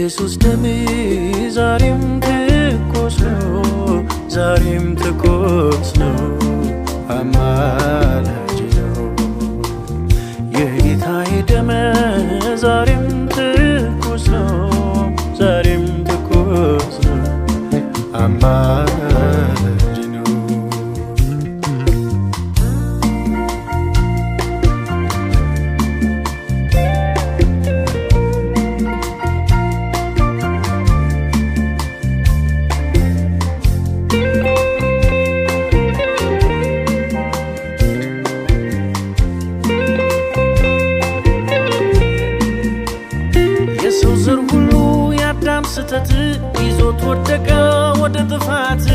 ኢየሱስ ደም ዛሬም ትኩስ ነው ዛሬም ትኩስ ነው አማላጅ ነው የጌታዬ ደም ዛሬም ትኩስ ነው ዛሬም ትኩስ ነው አማላጅ ነው የሰው ሁሉ ያዳም ስተት ይዞት ወደቀ ወደ ጥፋት